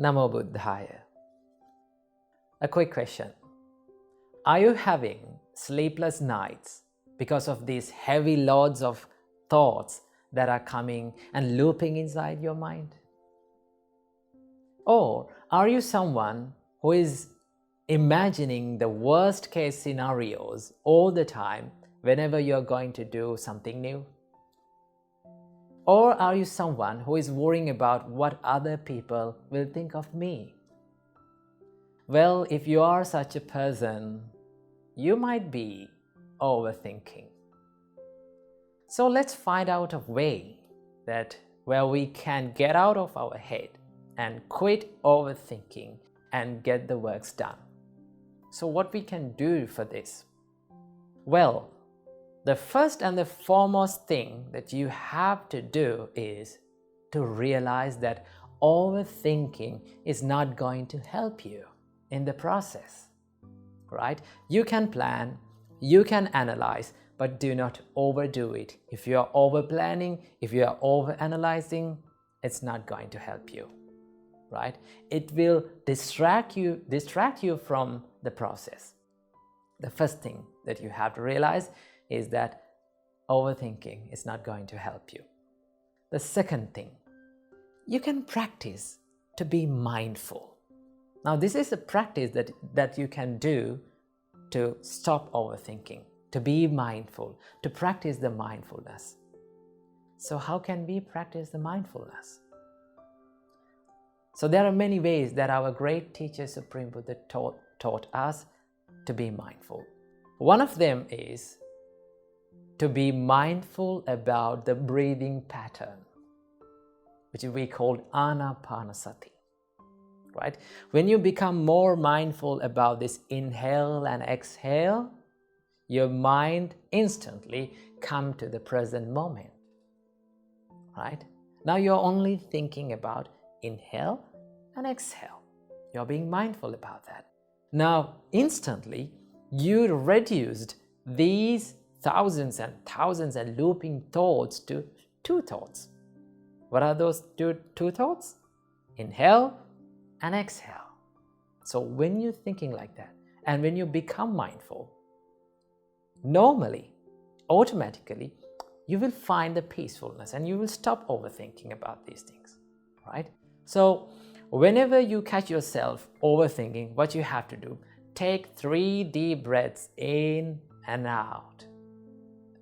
Namo Buddhaya. A quick question. Are you having sleepless nights because of these heavy loads of thoughts that are coming and looping inside your mind? Or are you someone who is imagining the worst case scenarios all the time whenever you're going to do something new? Or are you someone who is worrying about what other people will think of me? Well, if you are such a person, you might be overthinking. So let's find out a way where we can get out of our head and quit overthinking and get the works done. So what we can do for this? Well, the first and the foremost thing that you have to do is to realize that overthinking is not going to help you in the process, right? You can plan, you can analyze, but do not overdo it. If you are over planning, if you are over analyzing, it's not going to help you, right? It will distract you from the process. The first thing that you have to realize is that overthinking is not going to help you. The second thing, you can practice to be mindful. Now, this is a practice that you can do to stop overthinking, to be mindful, to practice the mindfulness. So how can we practice the mindfulness? So there are many ways that our great teacher Supreme Buddha taught us to be mindful. One of them is to be mindful about the breathing pattern, which we call anapanasati, right? When you become more mindful about this inhale and exhale, your mind instantly comes to the present moment, right? Now you're only thinking about inhale and exhale. You're being mindful about that. Now, instantly, you reduced these thousands and thousands and looping thoughts to two thoughts. What are those two thoughts? Inhale and exhale. So when you're thinking like that, and when you become mindful, normally, automatically, you will find the peacefulness and you will stop overthinking about these things, right? So whenever you catch yourself overthinking, what you have to do, take 3 deep breaths in and out,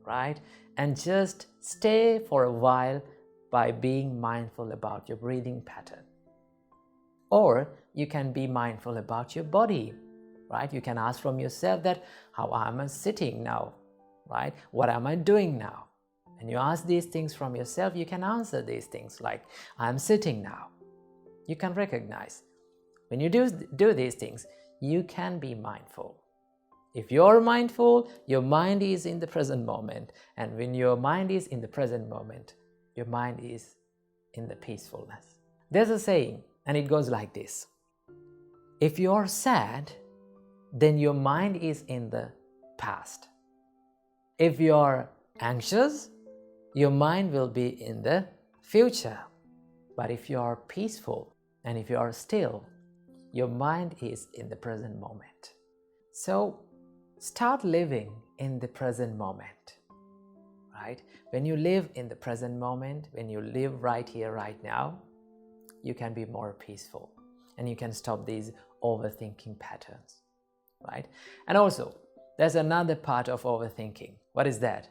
right? And just stay for a while by being mindful about your breathing pattern. Or you can be mindful about your body, right? You can ask from yourself that, how am I sitting now, right? What am I doing now? And you ask these things from yourself, you can answer these things like, I'm sitting now. You can recognize. When you do these things, you can be mindful. If you're mindful, your mind is in the present moment. And when your mind is in the present moment, your mind is in the peacefulness. There's a saying, and it goes like this. If you're sad, then your mind is in the past. If you're anxious, your mind will be in the future. But if you are peaceful and if you are still, your mind is in the present moment. So start living in the present moment, right? When you live in the present moment, when you live right here, right now, you can be more peaceful and you can stop these overthinking patterns, right? And also, there's another part of overthinking. What is that?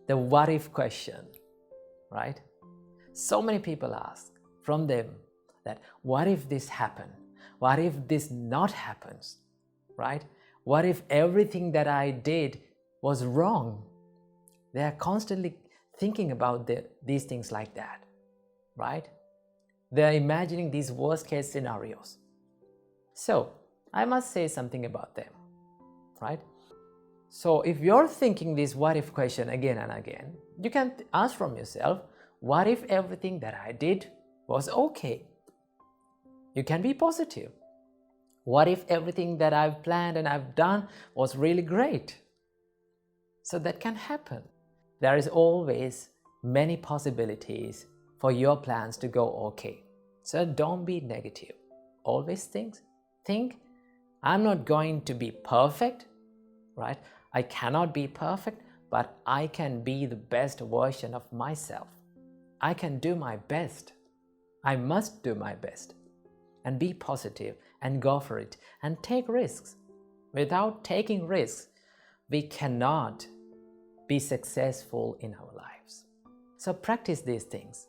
The what if question, right? So many people ask from them that, what if this happened? What if this not happens, right? What if everything that I did was wrong? They are constantly thinking about these things like that, right? They are imagining these worst case scenarios. So I must say something about them, right? So if you're thinking this what if question again and again, you can ask from yourself, what if everything that I did was okay? You can be positive. What if everything that I've planned and I've done was really great? So that can happen. There is always many possibilities for your plans to go okay. So don't be negative. always think, I'm not going to be perfect, right? I cannot be perfect, but I can be the best version of myself. I can do my best. I must do my best. And be positive and go for it and take risks. Without taking risks, we cannot be successful in our lives. So practice these things,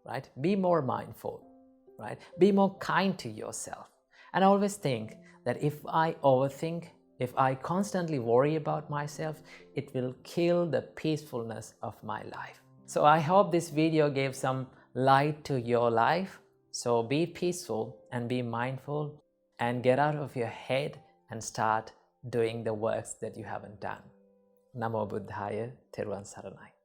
right? Be more mindful, right? Be more kind to yourself. And always think that if I overthink, if I constantly worry about myself, it will kill the peacefulness of my life. So I hope this video gave some light to your life. So be peaceful and be mindful and get out of your head and start doing the works that you haven't done. Namo Buddhaya, Teruvan Saranai.